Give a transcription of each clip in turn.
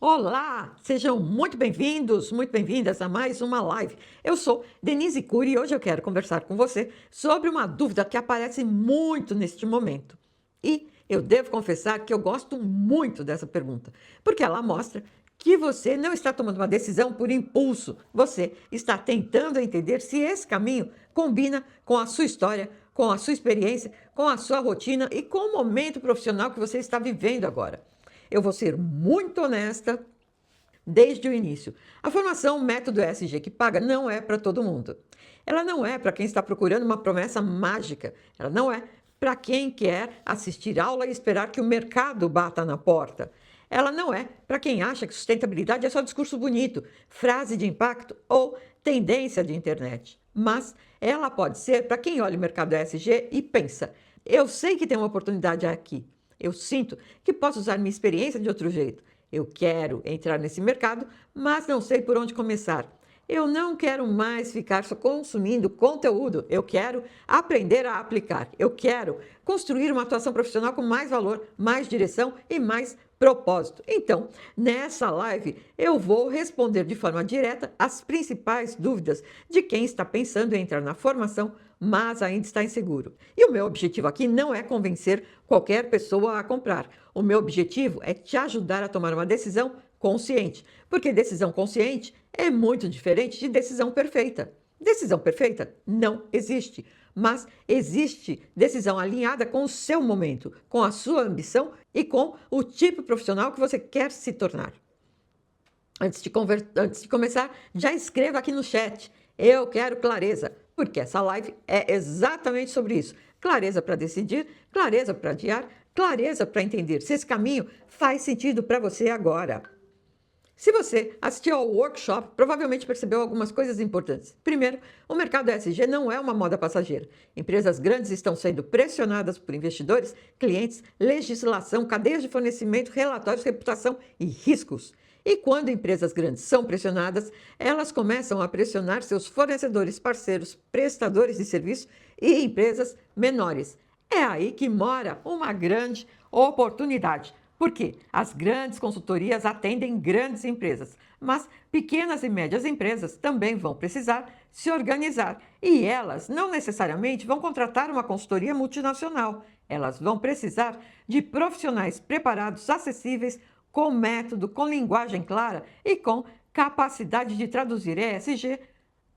Olá, sejam muito bem-vindos, muito bem-vindas a mais uma live. Eu sou Denise Cury e hoje eu quero conversar com você sobre uma dúvida que aparece muito neste momento. E eu devo confessar que eu gosto muito dessa pergunta, porque ela mostra que você não está tomando uma decisão por impulso, você está tentando entender se esse caminho combina com a sua história, com a sua experiência, com a sua rotina e com o momento profissional que você está vivendo agora. Eu vou ser muito honesta desde o início. A formação método ESG que paga não é para todo mundo. Ela não é para quem está procurando uma promessa mágica. Ela não é para quem quer assistir aula e esperar que o mercado bata na porta. Ela não é para quem acha que sustentabilidade é só discurso bonito, frase de impacto ou tendência de internet. Mas ela pode ser para quem olha o mercado ESG e pensa: eu sei que tem uma oportunidade aqui. Eu sinto que posso usar minha experiência de outro jeito. Eu quero entrar nesse mercado, mas não sei por onde começar. Eu não quero mais ficar só consumindo conteúdo. Eu quero aprender a aplicar. Eu quero construir uma atuação profissional com mais valor, mais direção e mais propósito. Então, nessa live, eu vou responder de forma direta as principais dúvidas de quem está pensando em entrar na formação, mas ainda está inseguro. E o meu objetivo aqui não é convencer qualquer pessoa a comprar. O meu objetivo é te ajudar a tomar uma decisão consciente, porque decisão consciente é muito diferente de decisão perfeita. Decisão perfeita não existe, mas existe decisão alinhada com o seu momento, com a sua ambição e com o tipo profissional que você quer se tornar. Antes de começar, já escreva aqui no chat: eu quero clareza, porque essa live é exatamente sobre isso. Clareza para decidir, clareza para adiar, clareza para entender se esse caminho faz sentido para você agora. Se você assistiu ao workshop, provavelmente percebeu algumas coisas importantes. Primeiro, o mercado ESG não é uma moda passageira. Empresas grandes estão sendo pressionadas por investidores, clientes, legislação, cadeias de fornecimento, relatórios, reputação e riscos. E quando empresas grandes são pressionadas, elas começam a pressionar seus fornecedores, parceiros, prestadores de serviço e empresas menores. É aí que mora uma grande oportunidade. Porque as grandes consultorias atendem grandes empresas, mas pequenas e médias empresas também vão precisar se organizar. E elas não necessariamente vão contratar uma consultoria multinacional. Elas vão precisar de profissionais preparados, acessíveis, com método, com linguagem clara e com capacidade de traduzir ESG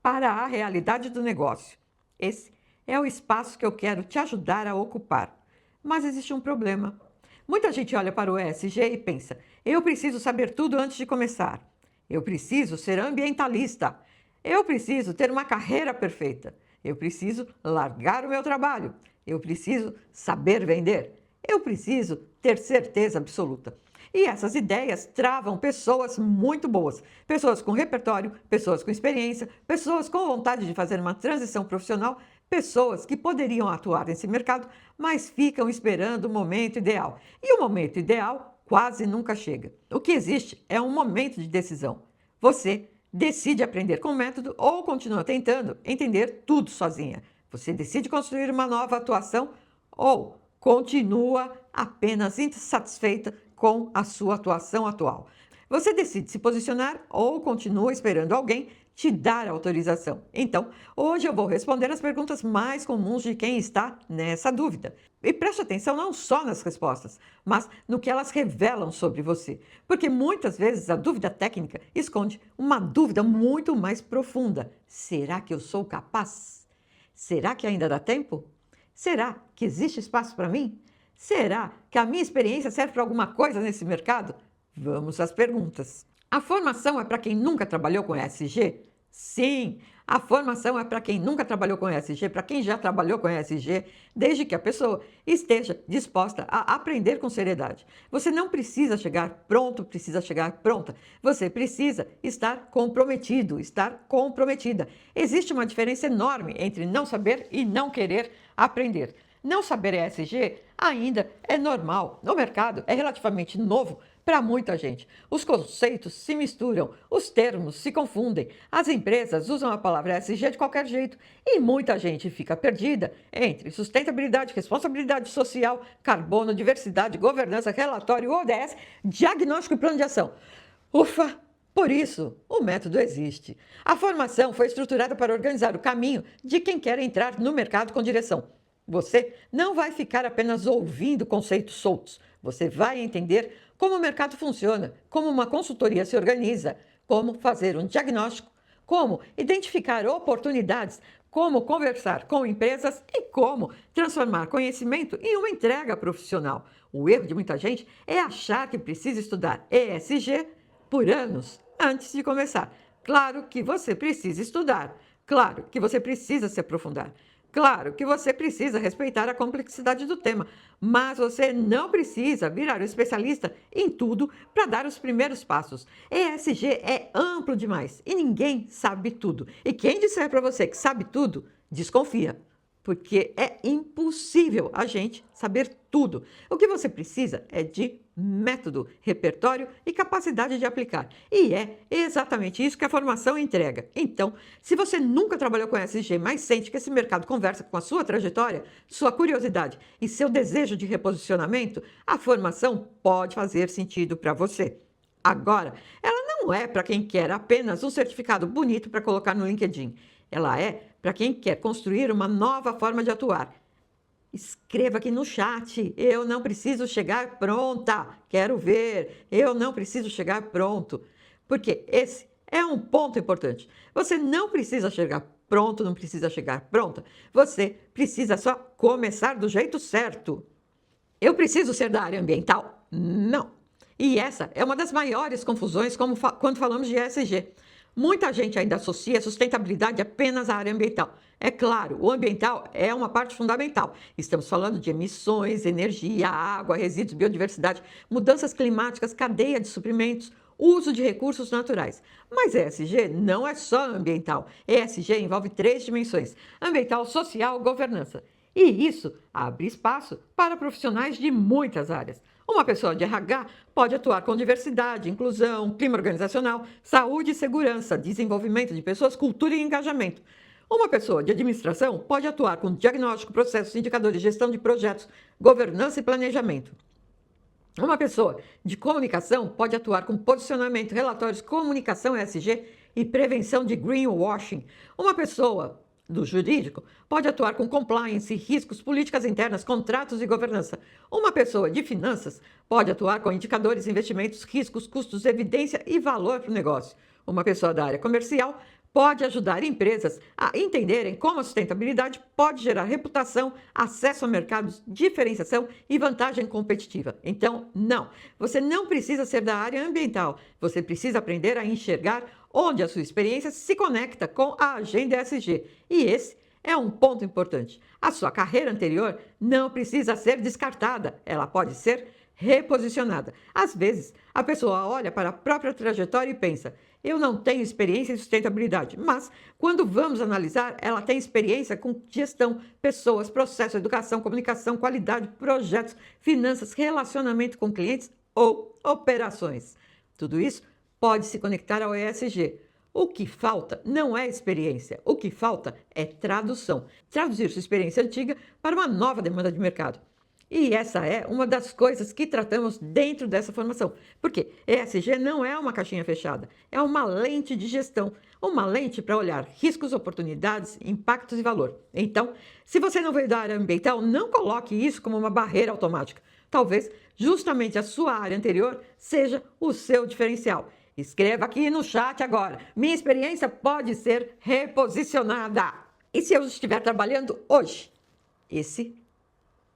para a realidade do negócio. Esse é o espaço que eu quero te ajudar a ocupar. Mas existe um problema. Muita gente olha para o ESG e pensa: eu preciso saber tudo antes de começar. Eu preciso ser ambientalista. Eu preciso ter uma carreira perfeita. Eu preciso largar o meu trabalho. Eu preciso saber vender. Eu preciso ter certeza absoluta. E essas ideias travam pessoas muito boas, pessoas com repertório, pessoas com experiência, pessoas com vontade de fazer uma transição profissional, pessoas que poderiam atuar nesse mercado, mas ficam esperando o momento ideal. E o momento ideal quase nunca chega. O que existe é um momento de decisão. Você decide aprender com método ou continua tentando entender tudo sozinha. Você decide construir uma nova atuação ou continua apenas insatisfeita com a sua atuação atual. Você decide se posicionar ou continua esperando alguém te dar autorização. Então, hoje eu vou responder as perguntas mais comuns de quem está nessa dúvida. E preste atenção não só nas respostas, mas no que elas revelam sobre você. Porque muitas vezes a dúvida técnica esconde uma dúvida muito mais profunda. Será que eu sou capaz? Será que ainda dá tempo? Será que existe espaço para mim? Será que a minha experiência serve para alguma coisa nesse mercado? Vamos às perguntas. A formação é para quem nunca trabalhou com ESG? Sim, a formação é para quem nunca trabalhou com ESG, para quem já trabalhou com ESG, desde que a pessoa esteja disposta a aprender com seriedade. Você não precisa chegar pronto, precisa chegar pronta. Você precisa estar comprometido, estar comprometida. Existe uma diferença enorme entre não saber e não querer aprender. Não saber ESG ainda é normal. No mercado é relativamente novo para muita gente. Os conceitos se misturam, os termos se confundem. As empresas usam a palavra ESG de qualquer jeito e muita gente fica perdida entre sustentabilidade, responsabilidade social, carbono, diversidade, governança, relatório, ODS, diagnóstico e plano de ação. Ufa! Por isso, o método existe. A formação foi estruturada para organizar o caminho de quem quer entrar no mercado com direção. Você não vai ficar apenas ouvindo conceitos soltos. Você vai entender como o mercado funciona, como uma consultoria se organiza, como fazer um diagnóstico, como identificar oportunidades, como conversar com empresas e como transformar conhecimento em uma entrega profissional. O erro de muita gente é achar que precisa estudar ESG por anos antes de começar. Claro que você precisa estudar, claro que você precisa se aprofundar, claro que você precisa respeitar a complexidade do tema, mas você não precisa virar um especialista em tudo para dar os primeiros passos. ESG é amplo demais e ninguém sabe tudo. E quem disser para você que sabe tudo, desconfia. Porque é impossível a gente saber tudo. O que você precisa é de método, repertório e capacidade de aplicar. E é exatamente isso que a formação entrega. Então, se você nunca trabalhou com SG, mas sente que esse mercado conversa com a sua trajetória, sua curiosidade e seu desejo de reposicionamento, a formação pode fazer sentido para você. Agora, ela não é para quem quer apenas um certificado bonito para colocar no LinkedIn. Ela é para quem quer construir uma nova forma de atuar. Escreva aqui no chat. Eu não preciso chegar pronta. Quero ver. Eu não preciso chegar pronto. Porque esse é um ponto importante. Você não precisa chegar pronto, não precisa chegar pronta. Você precisa só começar do jeito certo. Eu preciso ser da área ambiental? Não. E essa é uma das maiores confusões quando falamos de ESG. Muita gente ainda associa a sustentabilidade apenas à área ambiental. É claro, o ambiental é uma parte fundamental. Estamos falando de emissões, energia, água, resíduos, biodiversidade, mudanças climáticas, cadeia de suprimentos, uso de recursos naturais. Mas ESG não é só ambiental. ESG envolve 3 dimensões: ambiental, social, governança. E isso abre espaço para profissionais de muitas áreas. Uma pessoa de RH pode atuar com diversidade, inclusão, clima organizacional, saúde e segurança, desenvolvimento de pessoas, cultura e engajamento. Uma pessoa de administração pode atuar com diagnóstico, processos, indicadores, gestão de projetos, governança e planejamento. Uma pessoa de comunicação pode atuar com posicionamento, relatórios, comunicação ESG e prevenção de greenwashing. Uma pessoa do jurídico pode atuar com compliance, riscos, políticas internas, contratos e governança. Uma pessoa de finanças pode atuar com indicadores, investimentos, riscos, custos, evidência e valor para o negócio. Uma pessoa da área comercial pode ajudar empresas a entenderem como a sustentabilidade pode gerar reputação, acesso a mercados, diferenciação e vantagem competitiva. Então, não, você não precisa ser da área ambiental, você precisa aprender a enxergar onde a sua experiência se conecta com a agenda ESG. E esse é um ponto importante. A sua carreira anterior não precisa ser descartada, ela pode ser reposicionada. Às vezes, a pessoa olha para a própria trajetória e pensa: eu não tenho experiência em sustentabilidade, mas quando vamos analisar, ela tem experiência com gestão, pessoas, processo, educação, comunicação, qualidade, projetos, finanças, relacionamento com clientes ou operações. Tudo isso pode se conectar ao ESG. O que falta não é experiência, o que falta é tradução. Traduzir sua experiência antiga para uma nova demanda de mercado. E essa é uma das coisas que tratamos dentro dessa formação. Porque ESG não é uma caixinha fechada, é uma lente de gestão, uma lente para olhar riscos, oportunidades, impactos e valor. Então, se você não veio da área ambiental, não coloque isso como uma barreira automática. Talvez justamente a sua área anterior seja o seu diferencial. Escreva aqui no chat agora: minha experiência pode ser reposicionada. E se eu estiver trabalhando hoje? Esse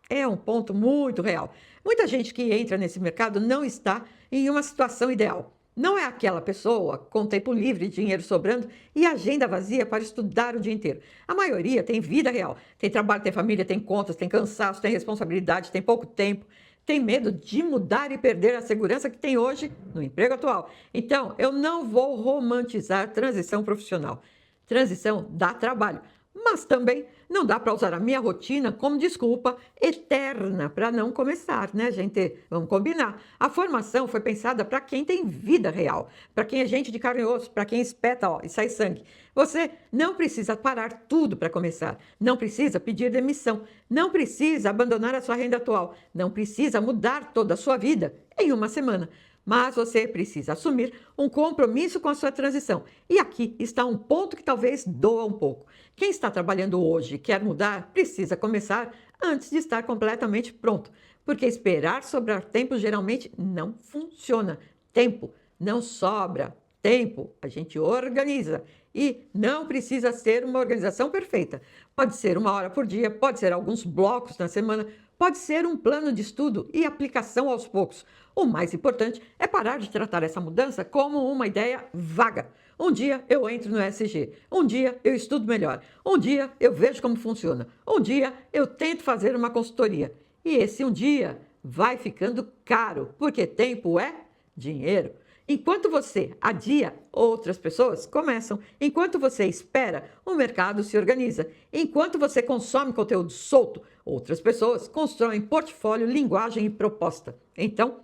é um ponto muito real. Muita gente que entra nesse mercado não está em uma situação ideal. Não é aquela pessoa com tempo livre, dinheiro sobrando e agenda vazia para estudar o dia inteiro. A maioria tem vida real. Tem trabalho, tem família, tem contas, tem cansaço, tem responsabilidade, tem pouco tempo. Tem medo de mudar e perder a segurança que tem hoje no emprego atual. Então, eu não vou romantizar transição profissional. Transição dá trabalho. Mas também não dá para usar a minha rotina como desculpa eterna para não começar, né, gente? Vamos combinar. A formação foi pensada para quem tem vida real, para quem é gente de carne e osso, para quem espeta, ó, e sai sangue. Você não precisa parar tudo para começar, não precisa pedir demissão, não precisa abandonar a sua renda atual, não precisa mudar toda a sua vida em uma semana. mas você precisa assumir um compromisso com a sua transição. E aqui está um ponto que talvez doa um pouco. Quem está trabalhando hoje e quer mudar, precisa começar antes de estar completamente pronto, porque esperar sobrar tempo geralmente não funciona. Tempo não sobra. Tempo a gente organiza e não precisa ser uma organização perfeita. Pode ser 1 hora por dia, pode ser alguns blocos na semana, pode ser um plano de estudo e aplicação aos poucos. O mais importante é parar de tratar essa mudança como uma ideia vaga. Um dia eu entro no ESG, um dia eu estudo melhor, um dia eu vejo como funciona, um dia eu tento fazer uma consultoria. E esse um dia vai ficando caro, porque tempo é dinheiro. Enquanto você adia, outras pessoas começam. Enquanto você espera, o mercado se organiza. Enquanto você consome conteúdo solto, outras pessoas constroem portfólio, linguagem e proposta. Então,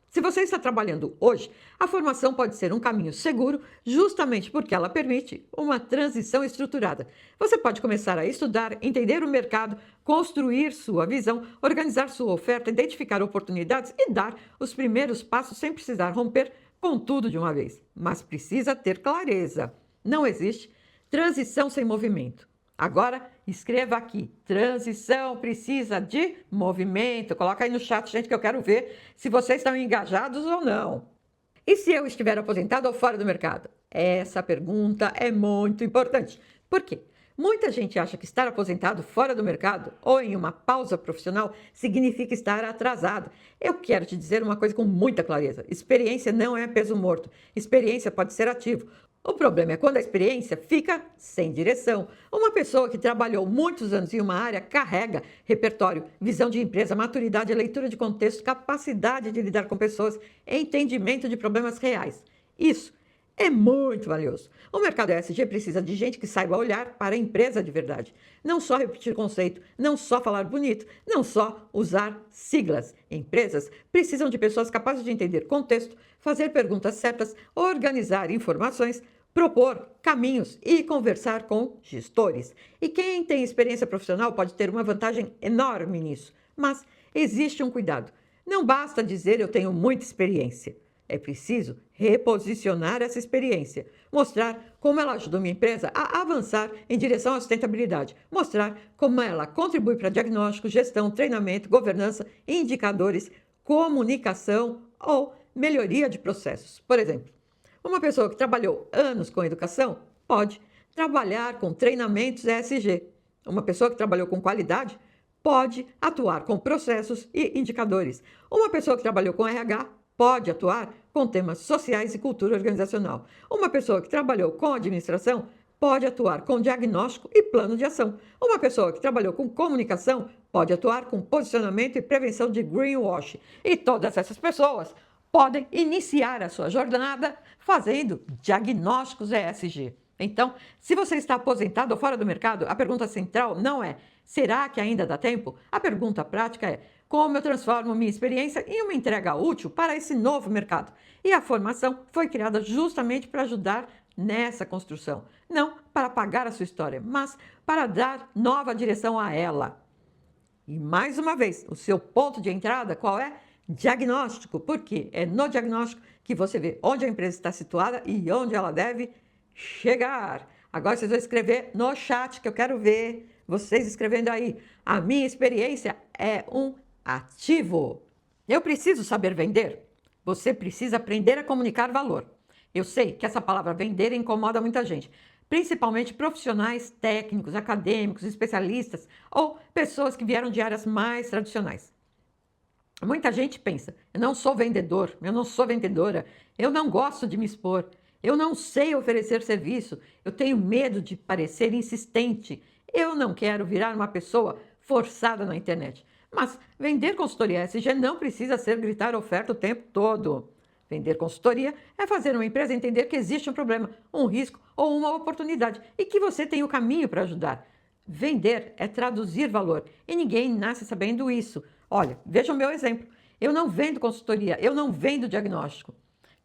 se você está trabalhando hoje, a formação pode ser um caminho seguro, justamente porque ela permite uma transição estruturada. Você pode começar a estudar, entender o mercado, construir sua visão, organizar sua oferta, identificar oportunidades e dar os primeiros passos sem precisar romper com tudo de uma vez. Mas precisa ter clareza. Não existe transição sem movimento. Agora, escreva aqui, transição precisa de movimento. Coloca aí no chat, gente, que eu quero ver se vocês estão engajados ou não. E se eu estiver aposentado ou fora do mercado? Essa pergunta é muito importante. Por quê? Muita gente acha que estar aposentado fora do mercado ou em uma pausa profissional significa estar atrasado. Eu quero te dizer uma coisa com muita clareza. Experiência não é peso morto. Experiência pode ser ativo. O problema é quando a experiência fica sem direção. Uma pessoa que trabalhou muitos anos em uma área carrega repertório, visão de empresa, maturidade, leitura de contexto, capacidade de lidar com pessoas, entendimento de problemas reais. Isso é muito valioso. O mercado ESG precisa de gente que saiba olhar para a empresa de verdade. Não só repetir conceito, não só falar bonito, não só usar siglas. Empresas precisam de pessoas capazes de entender contexto, fazer perguntas certas, organizar informações, propor caminhos e conversar com gestores. E quem tem experiência profissional pode ter uma vantagem enorme nisso. Mas existe um cuidado. Não basta dizer eu tenho muita experiência. É preciso reposicionar essa experiência, mostrar como ela ajudou minha empresa a avançar em direção à sustentabilidade, mostrar como ela contribui para diagnóstico, gestão, treinamento, governança, indicadores, comunicação ou melhoria de processos. Por exemplo, uma pessoa que trabalhou anos com educação pode trabalhar com treinamentos ESG. Uma pessoa que trabalhou com qualidade pode atuar com processos e indicadores. Uma pessoa que trabalhou com RH pode atuar com temas sociais e cultura organizacional. Uma pessoa que trabalhou com administração pode atuar com diagnóstico e plano de ação. Uma pessoa que trabalhou com comunicação pode atuar com posicionamento e prevenção de greenwash. E todas essas pessoas podem iniciar a sua jornada fazendo diagnósticos ESG. Então, se você está aposentado ou fora do mercado, a pergunta central não é: será que ainda dá tempo? A pergunta prática é: como eu transformo minha experiência em uma entrega útil para esse novo mercado? E a formação foi criada justamente para ajudar nessa construção. Não para apagar a sua história, mas para dar nova direção a ela. E mais uma vez, o seu ponto de entrada qual é? Diagnóstico, porque é no diagnóstico que você vê onde a empresa está situada e onde ela deve chegar. Agora vocês vão escrever no chat que eu quero ver vocês escrevendo aí. A minha experiência é um ativo. Eu preciso saber vender. Você precisa aprender a comunicar valor. Eu sei que essa palavra vender incomoda muita gente, principalmente profissionais técnicos, acadêmicos, especialistas ou pessoas que vieram de áreas mais tradicionais. Muita gente pensa: eu não sou vendedor, eu não sou vendedora, eu não gosto de me expor, eu não sei oferecer serviço, eu tenho medo de parecer insistente, eu não quero virar uma pessoa forçada na internet. Mas vender consultoria ESG não precisa ser gritar oferta o tempo todo. Vender consultoria é fazer uma empresa entender que existe um problema, um risco ou uma oportunidade e que você tem o caminho para ajudar. Vender é traduzir valor e ninguém nasce sabendo isso. Olha, veja o meu exemplo. Eu não vendo consultoria, eu não vendo diagnóstico.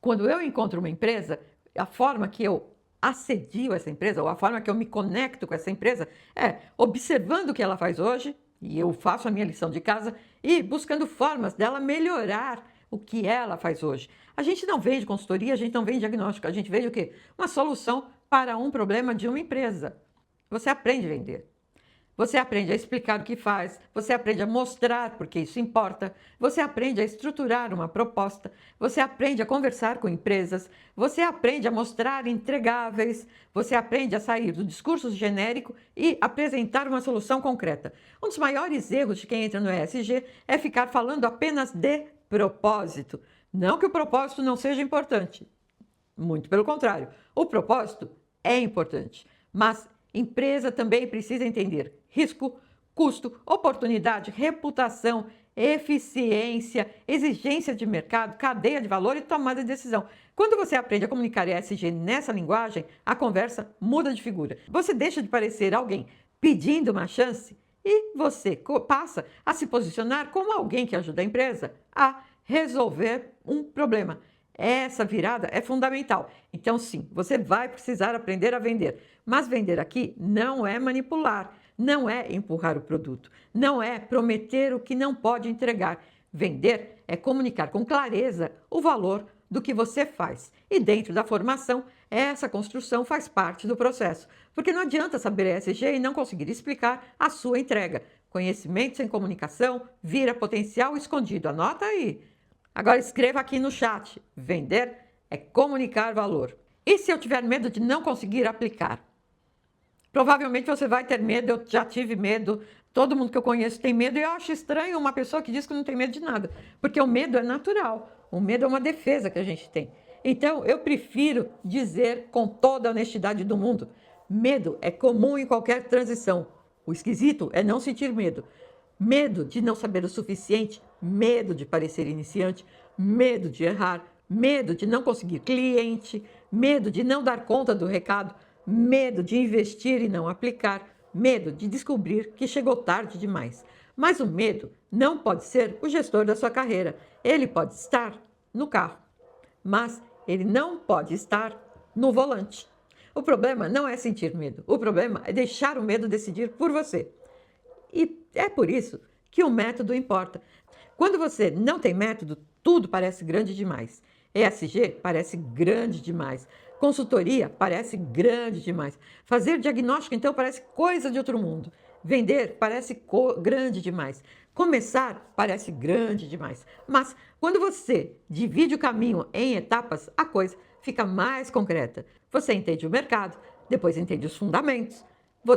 Quando eu encontro uma empresa, a forma que eu assedio essa empresa ou a forma que eu me conecto com essa empresa é observando o que ela faz hoje, e eu faço a minha lição de casa, e buscando formas dela melhorar o que ela faz hoje. A gente não vende consultoria, a gente não vende diagnóstico, a gente vende o quê? Uma solução para um problema de uma empresa. Você aprende a vender. Você aprende a explicar o que faz, você aprende a mostrar porque isso importa, você aprende a estruturar uma proposta, você aprende a conversar com empresas, você aprende a mostrar entregáveis, você aprende a sair do discurso genérico e apresentar uma solução concreta. Um dos maiores erros de quem entra no ESG é ficar falando apenas de propósito. Não que o propósito não seja importante, muito pelo contrário, o propósito é importante, mas empresa também precisa entender risco, custo, oportunidade, reputação, eficiência, exigência de mercado, cadeia de valor e tomada de decisão. Quando você aprende a comunicar ESG nessa linguagem, a conversa muda de figura. Você deixa de parecer alguém pedindo uma chance e você passa a se posicionar como alguém que ajuda a empresa a resolver um problema. Essa virada é fundamental. Então, sim, você vai precisar aprender a vender. Mas vender aqui não é manipular, não é empurrar o produto, não é prometer o que não pode entregar. Vender é comunicar com clareza o valor do que você faz. E dentro da formação, essa construção faz parte do processo. Porque não adianta saber ESG e não conseguir explicar a sua entrega. Conhecimento sem comunicação vira potencial escondido. Anota aí. Agora escreva aqui no chat. Vender é comunicar valor. E se eu tiver medo de não conseguir aplicar? Provavelmente você vai ter medo, eu já tive medo, todo mundo que eu conheço tem medo, e eu acho estranho uma pessoa que diz que não tem medo de nada, porque o medo é natural, o medo é uma defesa que a gente tem. Então, eu prefiro dizer com toda a honestidade do mundo, medo é comum em qualquer transição. O esquisito é não sentir medo. Medo de não saber o suficiente, medo de parecer iniciante, medo de errar, medo de não conseguir cliente, medo de não dar conta do recado, medo de investir e não aplicar, medo de descobrir que chegou tarde demais. Mas o medo não pode ser o gestor da sua carreira. Ele pode estar no carro, mas ele não pode estar no volante. O problema não é sentir medo, o problema é deixar o medo decidir por você. E é por isso que o método importa. Quando você não tem método, tudo parece grande demais. ESG parece grande demais. Consultoria parece grande demais. Fazer diagnóstico, então, parece coisa de outro mundo. Vender parece grande demais. Começar parece grande demais. Mas quando você divide o caminho em etapas, a coisa fica mais concreta. Você entende o mercado, depois entende os fundamentos,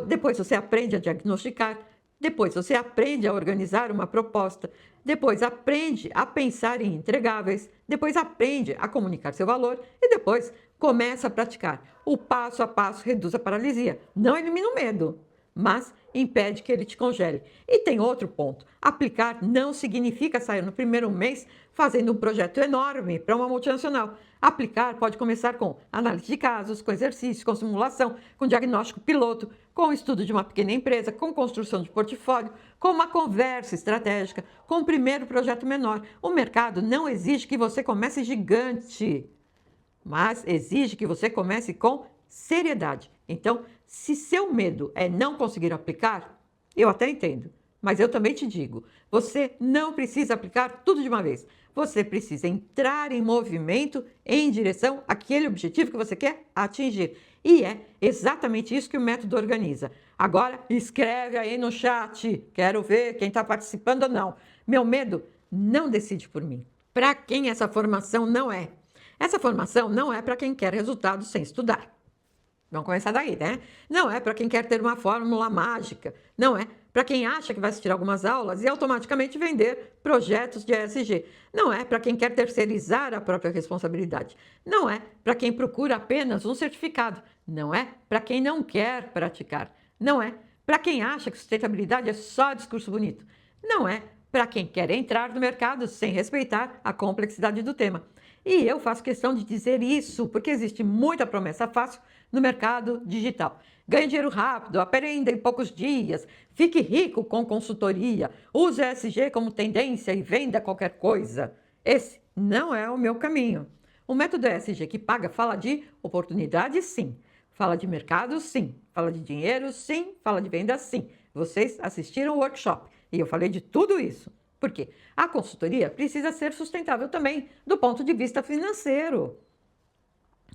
depois você aprende a diagnosticar, depois você aprende a organizar uma proposta, depois aprende a pensar em entregáveis, depois aprende a comunicar seu valor e depois começa a praticar. O passo a passo reduz a paralisia, não elimina o medo, mas impede que ele te congele. E tem outro ponto, aplicar não significa sair no primeiro mês fazendo um projeto enorme para uma multinacional. Aplicar pode começar com análise de casos, com exercícios, com simulação, com diagnóstico piloto, com o estudo de uma pequena empresa, com construção de portfólio, com uma conversa estratégica, com o primeiro projeto menor. O mercado não exige que você comece gigante, mas exige que você comece com seriedade. Então, se seu medo é não conseguir aplicar, eu até entendo, mas eu também te digo, você não precisa aplicar tudo de uma vez. Você precisa entrar em movimento em direção àquele objetivo que você quer atingir. E é exatamente isso que o método organiza. Agora, escreve aí no chat. Quero ver quem está participando ou não. Meu medo não decide por mim. Para quem essa formação não é? Essa formação não é para quem quer resultados sem estudar. Vamos começar daí, né? Não é para quem quer ter uma fórmula mágica. Não é para quem acha que vai assistir algumas aulas e automaticamente vender projetos de ESG. Não é para quem quer terceirizar a própria responsabilidade. Não é para quem procura apenas um certificado. Não é para quem não quer praticar. Não é para quem acha que sustentabilidade é só discurso bonito. Não é para quem quer entrar no mercado sem respeitar a complexidade do tema. E eu faço questão de dizer isso porque existe muita promessa fácil no mercado digital. Ganhe dinheiro rápido, aprenda em poucos dias, fique rico com consultoria, use ESG como tendência e venda qualquer coisa. Esse não é o meu caminho. O método ESG que paga fala de oportunidade, sim. Fala de mercado, sim. Fala de dinheiro, sim. Fala de venda, sim. Vocês assistiram o workshop e eu falei de tudo isso. Por quê? A consultoria precisa ser sustentável também do ponto de vista financeiro.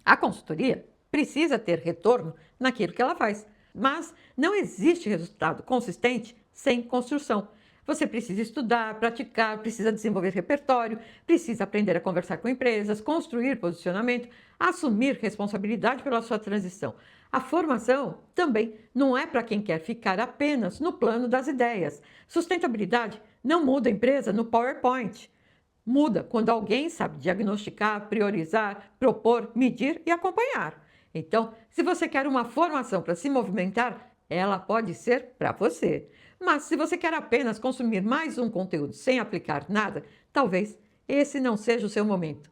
A consultoria precisa ter retorno naquilo que ela faz, mas não existe resultado consistente sem construção. Você precisa estudar, praticar, precisa desenvolver repertório, precisa aprender a conversar com empresas, construir posicionamento, assumir responsabilidade pela sua transição. A formação também não é para quem quer ficar apenas no plano das ideias. Sustentabilidade não muda a empresa no PowerPoint. Muda quando alguém sabe diagnosticar, priorizar, propor, medir e acompanhar. Então, se você quer uma formação para se movimentar, ela pode ser para você. Mas se você quer apenas consumir mais um conteúdo sem aplicar nada, talvez esse não seja o seu momento.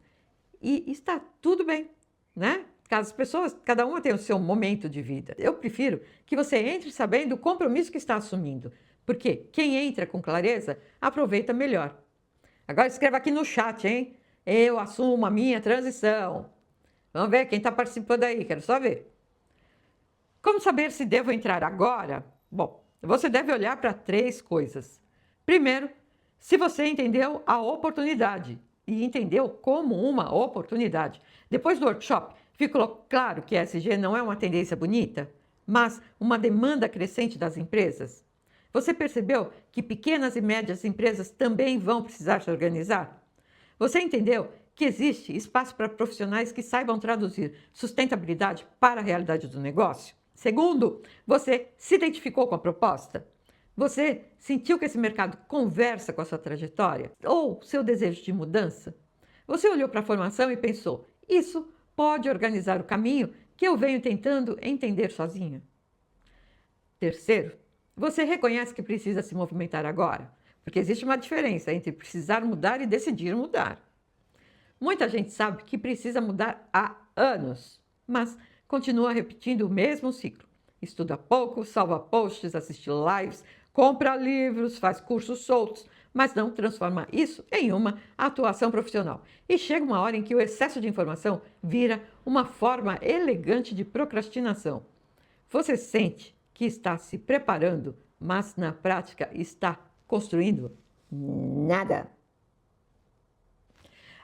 E está tudo bem, né? As pessoas, cada uma tem o seu momento de vida. Eu prefiro que você entre sabendo o compromisso que está assumindo, porque quem entra com clareza aproveita melhor. Agora escreva aqui no chat, hein? Eu assumo a minha transição. Vamos ver quem está participando aí, quero só ver. Como saber se devo entrar agora? Bom, você deve olhar para 3 coisas. Primeiro, se você entendeu a oportunidade e entendeu como uma oportunidade. Depois do workshop, ficou claro que ESG não é uma tendência bonita, mas uma demanda crescente das empresas. Você percebeu que pequenas e médias empresas também vão precisar se organizar? Você entendeu que existe espaço para profissionais que saibam traduzir sustentabilidade para a realidade do negócio? Segundo, você se identificou com a proposta? Você sentiu que esse mercado conversa com a sua trajetória? Ou seu desejo de mudança? Você olhou para a formação e pensou, isso pode organizar o caminho que eu venho tentando entender sozinho? Terceiro, você reconhece que precisa se movimentar agora? Porque existe uma diferença entre precisar mudar e decidir mudar. Muita gente sabe que precisa mudar há anos, mas continua repetindo o mesmo ciclo. Estuda pouco, salva posts, assiste lives, compra livros, faz cursos soltos, mas não transforma isso em uma atuação profissional. E chega uma hora em que o excesso de informação vira uma forma elegante de procrastinação. Você sente que está se preparando, mas na prática está construindo nada.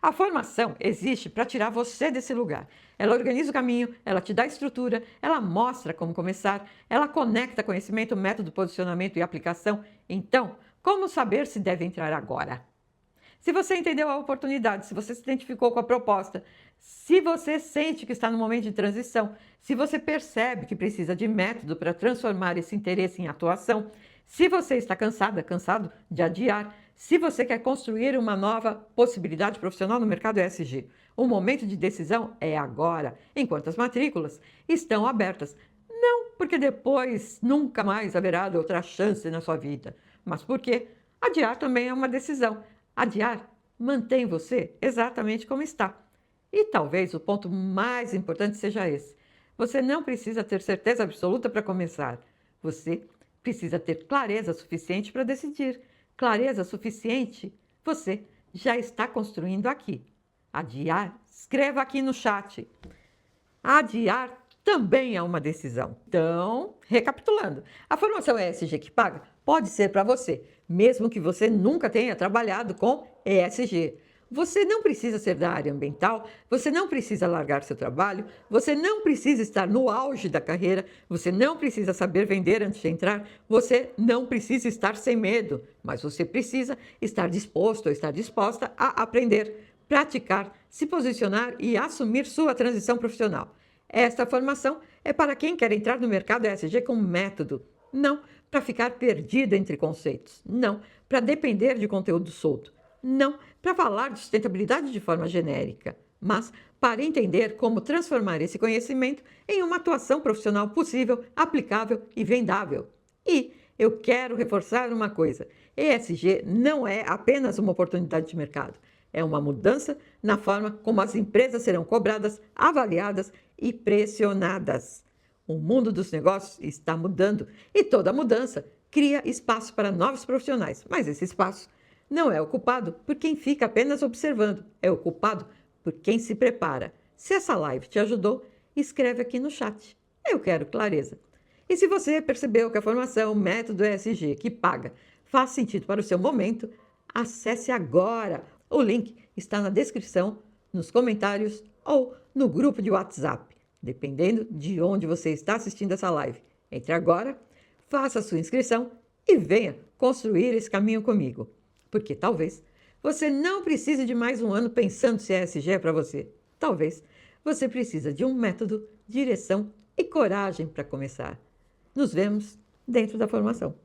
A formação existe para tirar você desse lugar. Ela organiza o caminho, ela te dá estrutura, ela mostra como começar, ela conecta conhecimento, método, posicionamento e aplicação. Então, como saber se deve entrar agora? Se você entendeu a oportunidade, se você se identificou com a proposta, se você sente que está no momento de transição, se você percebe que precisa de método para transformar esse interesse em atuação, se você está cansado de adiar, se você quer construir uma nova possibilidade profissional no mercado ESG, o momento de decisão é agora, enquanto as matrículas estão abertas. Não porque depois nunca mais haverá outra chance na sua vida, mas porque adiar também é uma decisão. Adiar mantém você exatamente como está. E talvez o ponto mais importante seja esse. Você não precisa ter certeza absoluta para começar. Você precisa ter clareza suficiente para decidir. Clareza suficiente você já está construindo aqui. Adiar, escreva aqui no chat. Adiar também é uma decisão. Então, recapitulando, a formação ESG que paga pode ser para você, mesmo que você nunca tenha trabalhado com ESG. Você não precisa ser da área ambiental, você não precisa largar seu trabalho, você não precisa estar no auge da carreira, você não precisa saber vender antes de entrar, você não precisa estar sem medo, mas você precisa estar disposto ou estar disposta a aprender, praticar, se posicionar e assumir sua transição profissional. Esta formação é para quem quer entrar no mercado ESG com método, não para ficar perdido entre conceitos, não para depender de conteúdo solto, não para falar de sustentabilidade de forma genérica, mas para entender como transformar esse conhecimento em uma atuação profissional possível, aplicável e vendável. E eu quero reforçar uma coisa: ESG não é apenas uma oportunidade de mercado, é uma mudança na forma como as empresas serão cobradas, avaliadas e pressionadas. O mundo dos negócios está mudando e toda mudança cria espaço para novos profissionais, mas esse espaço não é ocupado por quem fica apenas observando, é ocupado por quem se prepara. Se essa live te ajudou, escreve aqui no chat. Eu quero clareza. E se você percebeu que a formação Método ESG que paga faz sentido para o seu momento, Acesse agora! O link está na descrição, nos comentários ou no grupo de WhatsApp, dependendo de onde você está assistindo essa live. Entre agora, faça a sua inscrição e venha construir esse caminho comigo, porque talvez você não precise de mais um ano pensando se ESG é para você. Talvez você precise de um método, direção e coragem para começar. Nos vemos dentro da formação.